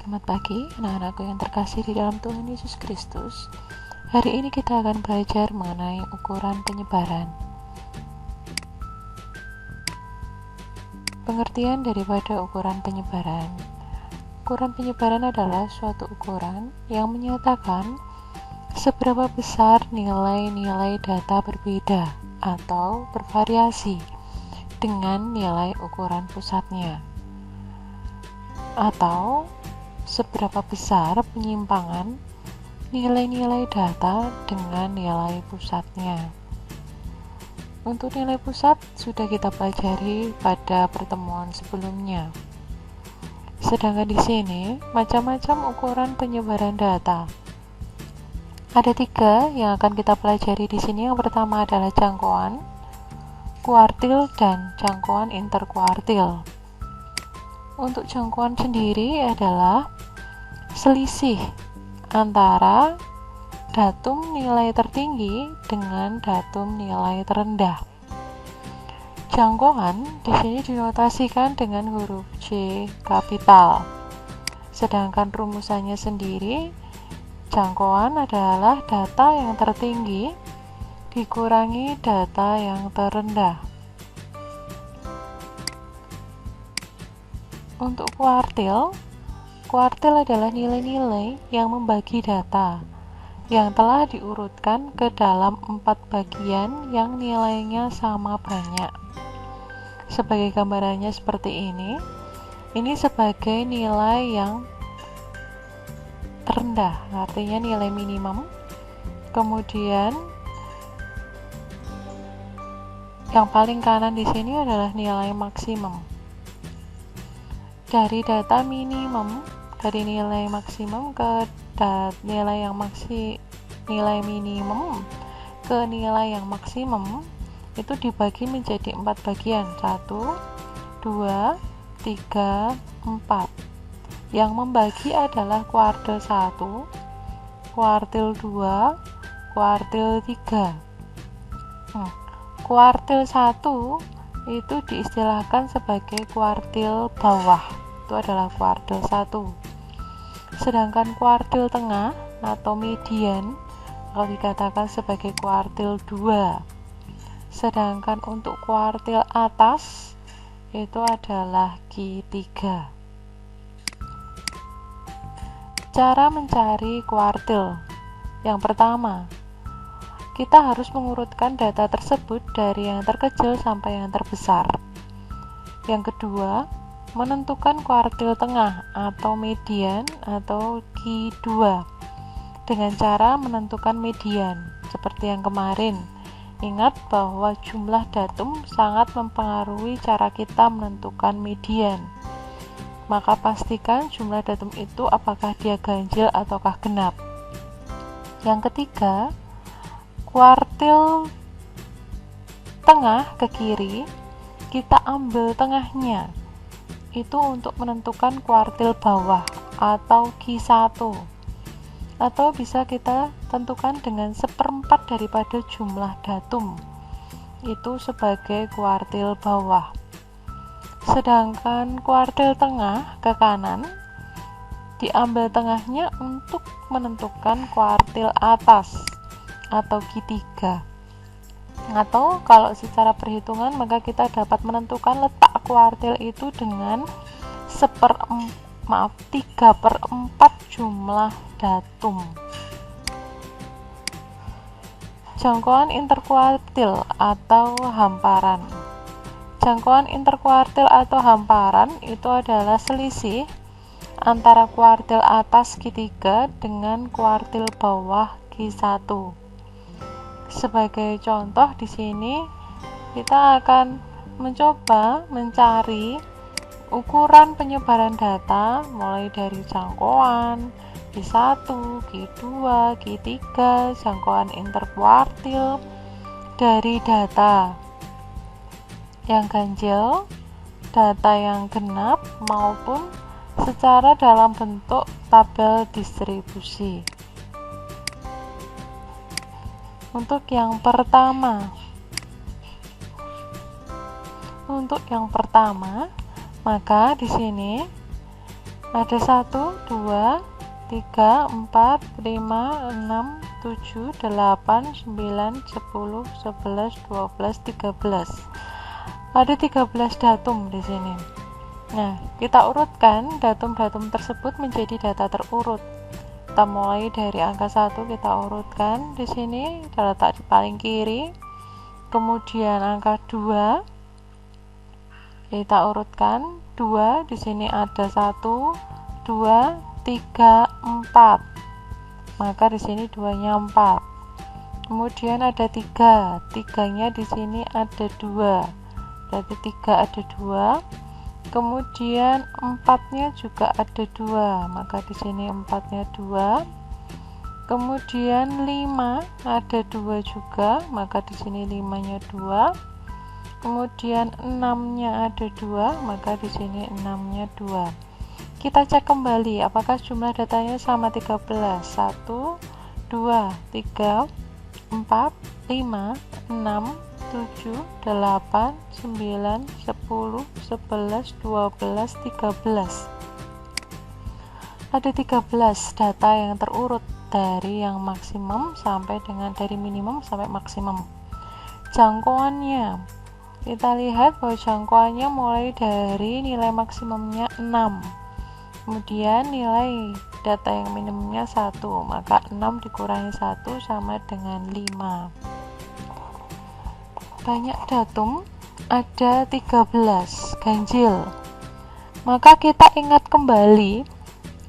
Selamat pagi anak-anakku yang terkasih di dalam Tuhan Yesus Kristus. Hari ini kita akan belajar mengenai ukuran penyebaran. Pengertian daripada ukuran penyebaran. Ukuran penyebaran adalah suatu ukuran yang menyatakan seberapa besar nilai-nilai data berbeda atau bervariasi dengan nilai ukuran pusatnya, atau seberapa besar penyimpangan nilai-nilai data dengan nilai pusatnya. Untuk nilai pusat sudah kita pelajari pada pertemuan sebelumnya. Sedangkan di sini macam-macam ukuran penyebaran data. Ada 3 yang akan kita pelajari di sini. Yang pertama adalah jangkauan, kuartil, dan jangkauan interkuartil. Untuk jangkauan sendiri adalah selisih antara datum nilai tertinggi dengan datum nilai terendah. Jangkauan di sini dinotasikan dengan huruf J kapital. Sedangkan rumusannya sendiri, jangkauan adalah data yang tertinggi dikurangi data yang terendah. Untuk kuartil adalah nilai-nilai yang membagi data yang telah diurutkan ke dalam 4 bagian yang nilainya sama banyak. Sebagai gambarannya seperti ini. Ini sebagai nilai yang terendah, artinya nilai minimum. Kemudian yang paling kanan di sini adalah nilai maksimum. Dari data minimum, dari nilai maksimum ke nilai minimum ke nilai yang maksimum itu dibagi menjadi 4 bagian, 1, 2, 3, 4. Yang membagi adalah kuartil 1, kuartil 2, kuartil 3. Kuartil 1 itu diistilahkan sebagai kuartil bawah, itu adalah kuartil 1. Sedangkan kuartil tengah atau median kalau dikatakan sebagai kuartil 2. Sedangkan untuk kuartil atas itu adalah Q3. Cara mencari kuartil. Yang pertama, kita harus mengurutkan data tersebut dari yang terkecil sampai yang terbesar. Yang kedua, menentukan kuartil tengah atau median atau Q2 dengan cara menentukan median seperti yang kemarin. Ingat bahwa jumlah datum sangat mempengaruhi cara kita menentukan median. Maka pastikan jumlah datum itu apakah dia ganjil ataukah genap. Yang ketiga, kuartil tengah ke kiri, kita ambil tengahnya. Itu untuk menentukan kuartil bawah atau Q1. Atau bisa kita tentukan dengan 1/4 daripada jumlah datum. Itu sebagai kuartil bawah. Sedangkan kuartil tengah ke kanan, diambil tengahnya untuk menentukan kuartil atas atau Q3. Atau kalau secara perhitungan maka kita dapat menentukan letak kuartil itu dengan 3/4 jumlah datum. Jangkauan interkuartil atau hamparan. Jangkauan interkuartil atau hamparan itu adalah selisih antara kuartil atas Q3 dengan kuartil bawah Q1. Sebagai contoh di sini kita akan mencoba mencari ukuran penyebaran data mulai dari jangkauan Q1, Q2, Q3, jangkauan interkuartil dari data yang ganjil, data yang genap maupun secara dalam bentuk tabel distribusi. Untuk yang pertama, maka di sini Ada 1, 2, 3, 4, 5, 6, 7, 8, 9, 10, 11, 12, 13. Ada 13 datum di sini. Nah, kita urutkan datum-datum tersebut menjadi data terurut. Kita mulai dari angka 1, kita urutkan di sini terletak di paling kiri. Kemudian angka 2 kita urutkan 2, di sini ada 1, 2, 3, 4. Maka di sini 2-nya 4. Kemudian ada 3, 3-nya di sini ada 2. Berarti 3 ada 2. Kemudian 4-nya juga ada 2. Maka di sini 4-nya 2. Kemudian 5 ada 2 juga, maka di sini 5-nya 2. Kemudian 6-nya ada 2, maka di sini 6-nya 2. Kita cek kembali apakah jumlah datanya sama 13. 1, 2, 3, 4, 5, 6, 7, 8, 9, 10, 11, 12, 13. Ada 13 data yang terurut dari yang maksimum sampai dengan dari minimum sampai maksimum. Jangkauannya, kita lihat bahwa jangkauannya mulai dari nilai maksimumnya 6, kemudian nilai data yang minimumnya 1, maka 6 dikurangi 1 sama dengan 5. Banyak datum, ada 13 ganjil. Maka kita ingat kembali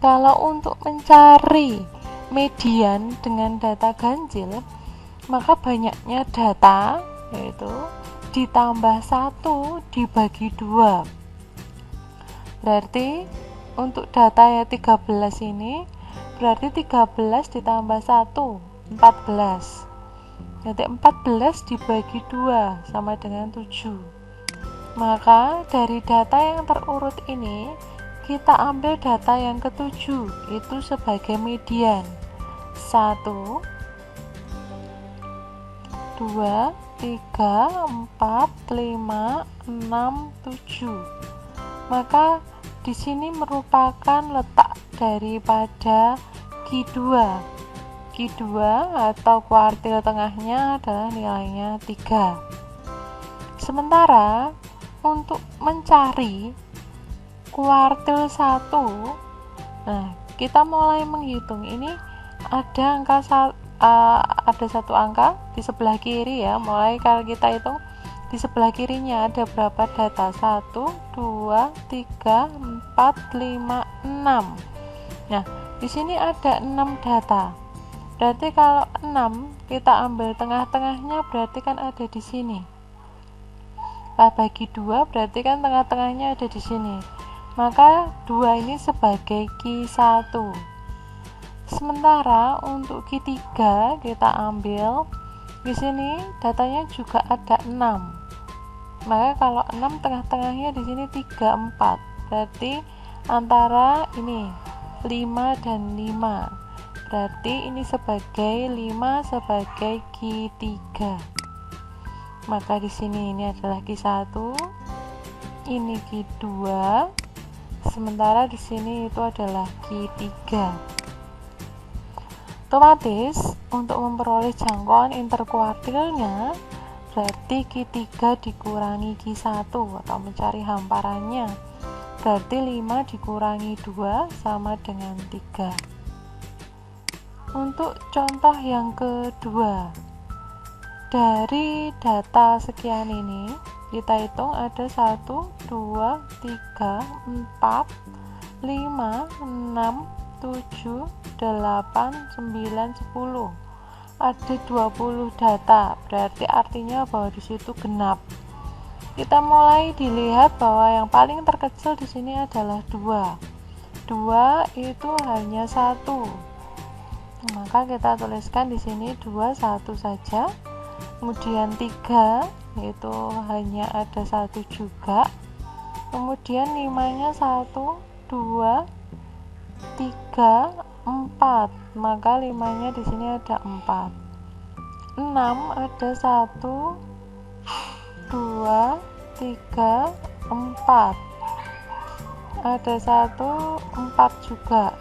kalau untuk mencari median dengan data ganjil, maka banyaknya data yaitu ditambah 1 dibagi 2. Berarti untuk data ya 13 ini berarti 13 ditambah 1 14. Jadi 14 dibagi 2 sama dengan 7. Maka dari data yang terurut ini kita ambil data yang ketujuh, itu sebagai median. 1, 2, 3, 4, 5, 6, 7. Maka di sini merupakan letak daripada Q2. Q2 atau kuartil tengahnya adalah nilainya 3. Sementara untuk mencari kuartil 1, nah kita mulai menghitung. Ini ada ada satu angka di sebelah kiri ya. Mulai kalau kita hitung di sebelah kirinya ada berapa data? 1, 2, 3, 4, 5, 6. Nah, di sini ada 6 data. Berarti kalau 6 kita ambil tengah-tengahnya, berarti kan ada di sini. Kita bagi 2, berarti kan tengah-tengahnya ada di sini. Maka 2 ini sebagai Q1. Sementara untuk Q3 kita ambil di sini datanya juga ada 6. Maka kalau 6 tengah-tengahnya di sini 3, 4. Berarti antara ini 5 dan 5. Berarti ini sebagai 5 sebagai Q3. Maka di sini ini adalah Q1, ini Q2. Sementara di sini itu adalah Q3. Otomatis untuk memperoleh jangkauan interkuartilnya berarti Q3 dikurangi Q1 atau mencari hamparannya. Berarti 5 dikurangi 2 sama dengan 3. Untuk contoh yang kedua, dari data sekian ini kita hitung ada 1, 2, 3, 4, 5, 6, 7, 8, 9, 10. Ada 20 data, berarti artinya bahwa di situ genap. Kita mulai dilihat bahwa yang paling terkecil di sini adalah 2. 2 itu hanya 1. Maka kita tuliskan di sini 2, 1 saja. Kemudian 3 itu hanya ada 1 juga. Kemudian 5-nya 1, 2, 3, 4. Maka 5-nya di sini ada 4. 6 ada 1, 2, 3, 4. ada 1, 4 juga.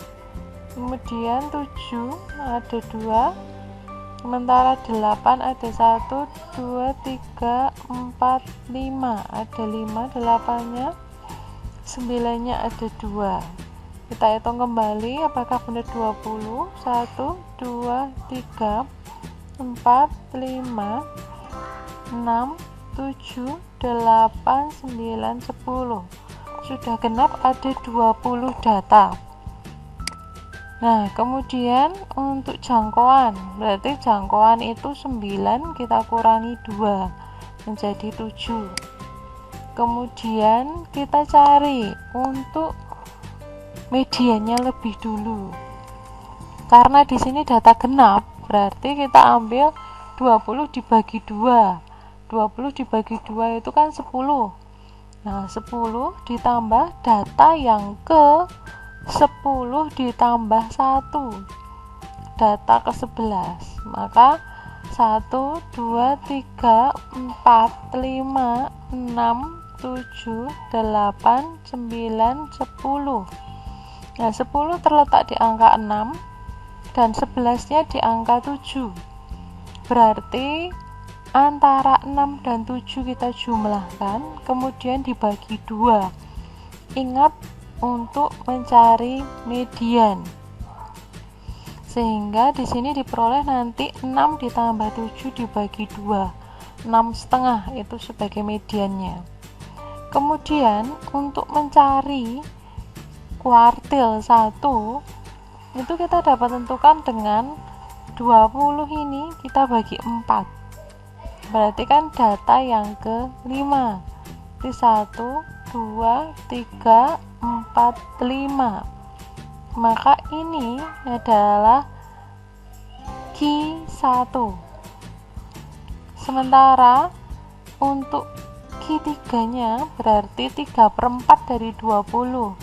Kemudian 7 ada 2, sementara 8 ada 1, 2, 3, 4, 5 ada 5 8-nya, 9-nya ada 2. Kita hitung kembali apakah benar 20. 1, 2, 3, 4, 5, 6, 7, 8, 9, 10. Sudah genap, ada 20 data. Nah, kemudian untuk jangkauan, berarti jangkauan itu 9, kita kurangi 2 menjadi 7. Kemudian kita cari untuk mediannya lebih dulu. Karena di sini data genap, berarti kita ambil 20 dibagi 2. 20 dibagi 2 itu kan 10. Nah, 10 ditambah data yang ke 10 ditambah 1, data ke 11. Maka 1, 2, 3, 4, 5, 6, 7, 8, 9, 10. Nah, 10 terletak di angka 6 dan 11-nya di angka 7. Berarti antara 6 dan 7 kita jumlahkan, kemudian dibagi 2. Ingat untuk mencari median. Sehingga di sini diperoleh nanti 6 ditambah 7 dibagi 2. 6,5 itu sebagai mediannya. Kemudian untuk mencari kuartil 1 itu kita dapat tentukan dengan 20 ini kita bagi 4. Berarti kan data yang ke-5. Di 1, 2, 3, 4, 5. Maka ini adalah Q1. Sementara untuk Q3-nya berarti 3/4 dari 20.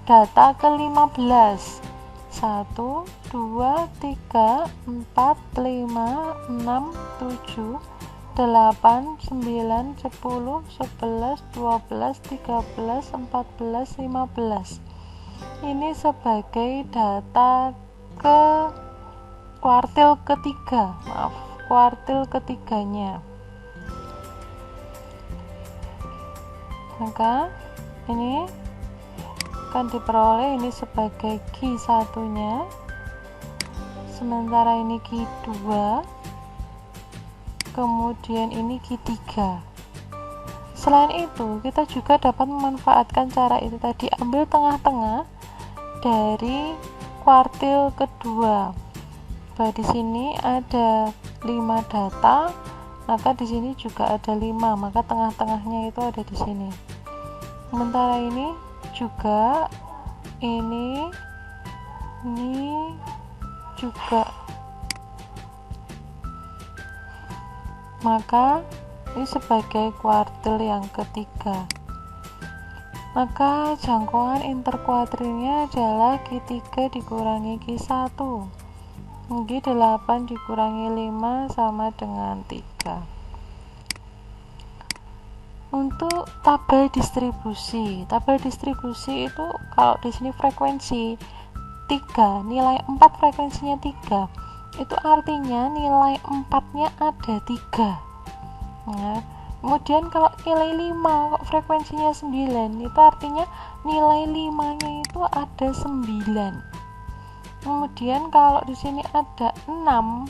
Data ke-15. 1, 2, 3, 4, 5, 6, 7, 8, 9, 10, 11, 12, 13, 14, 15. Ini sebagai data ke kuartil ketiga, kuartil ketiganya. Maka ini akan diperoleh ini sebagai Q1-nya, sementara ini Q2, kemudian ini Q3. Selain itu, kita juga dapat memanfaatkan cara itu tadi, ambil tengah-tengah dari kuartil kedua. Bahwa di sini ada 5 data, maka di sini juga ada 5, maka tengah-tengahnya itu ada di sini. Sementara ini juga ini juga, maka ini sebagai kuartil yang ketiga. Maka jangkauan interkuartilnya adalah Q3 dikurangi Q1. Q8 dikurangi 5 sama dengan 3. Untuk tabel distribusi itu kalau di sini frekuensi 3, nilai 4 frekuensinya 3, itu artinya nilai 4-nya ada 3. Nah, kemudian kalau nilai 5 kok frekuensinya 9, itu artinya nilai 5-nya itu ada 9. Kemudian kalau di sini ada 6,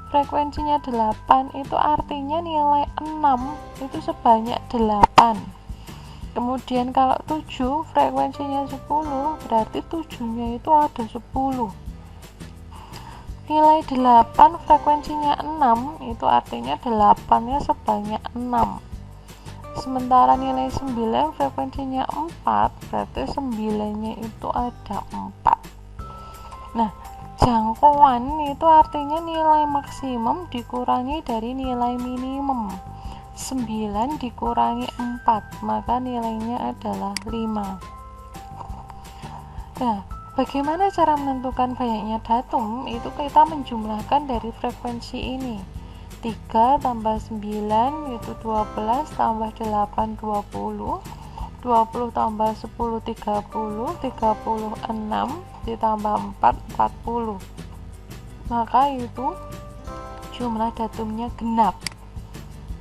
frekuensinya 8, itu artinya nilai 6 itu sebanyak 8. Kemudian kalau 7 frekuensinya 10, berarti 7-nya itu ada 10. Nilai 8 frekuensinya 6, itu artinya 8-nya sebanyak 6. Sementara nilai 9 frekuensinya 4, berarti 9-nya itu ada 4. Nah, jangkauan itu artinya nilai maksimum dikurangi dari nilai minimum. 9 dikurangi 4, maka nilainya adalah 5. Nah, bagaimana cara menentukan banyaknya datum? Itu kita menjumlahkan dari frekuensi ini. 3 tambah 9 itu 12, tambah 8 20, 20 tambah 10 30, 36 ditambah 4 40. Maka itu jumlah datumnya genap.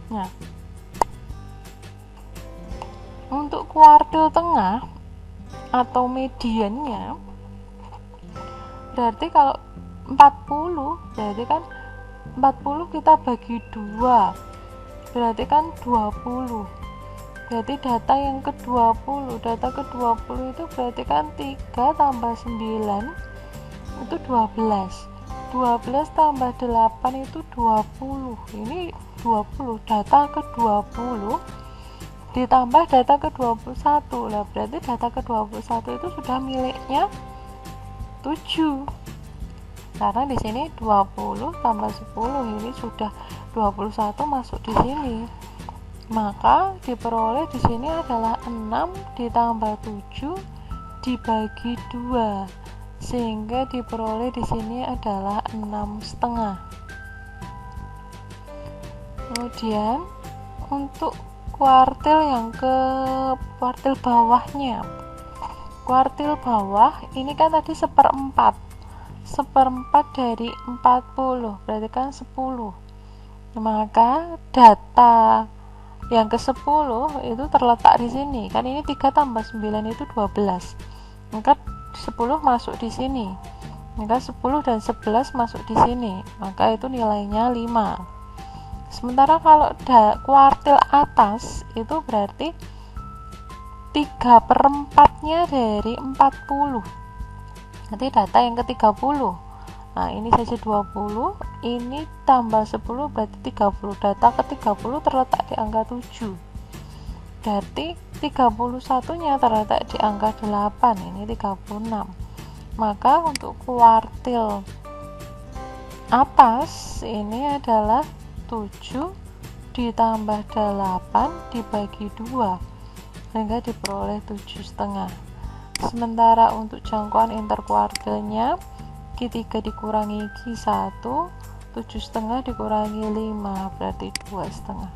Nah, untuk kuartil tengah atau mediannya berarti kalau 40 berarti kan 40 kita bagi 2 berarti kan 20. Berarti data yang ke-20, data ke-20 itu berarti kan 3 tambah 9 itu 12. 12 tambah 8 itu 20. Ini 20, data ke-20 ditambah data ke-21. Lah berarti data ke-21 itu sudah miliknya 7. Karena di sini 20 tambah 10 ini sudah 21 masuk di sini. Maka diperoleh di sini adalah 6 ditambah 7 dibagi 2, sehingga diperoleh di sini adalah 6,5. Kemudian untuk kuartil bawahnya, kuartil bawah ini kan tadi seperempat dari 40 berarti kan 10. Maka data yang ke-10 itu terletak di sini. Kan ini 3 tambah 9 itu 12. Maka 10 masuk di sini. Maka 10 dan 11 masuk di sini. Maka itu nilainya 5. Sementara kalau kuartil atas itu berarti 3/4-nya dari 40. Nanti data yang ke-30. Nah, ini saja 20, ini tambah 10 berarti 30. Data ke-30 terletak di angka 7. Berarti 31-nya terletak di angka 8, ini 36. Maka untuk kuartil atas ini adalah 7 ditambah 8 dibagi 2, sehingga diperoleh 7,5. Sementara untuk jangkauan interkuartilnya Q3 dikurangi Q1, 7,5 dikurangi 5 berarti 2,5.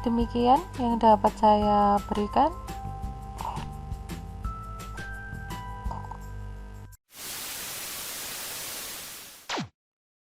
Demikian yang dapat saya berikan.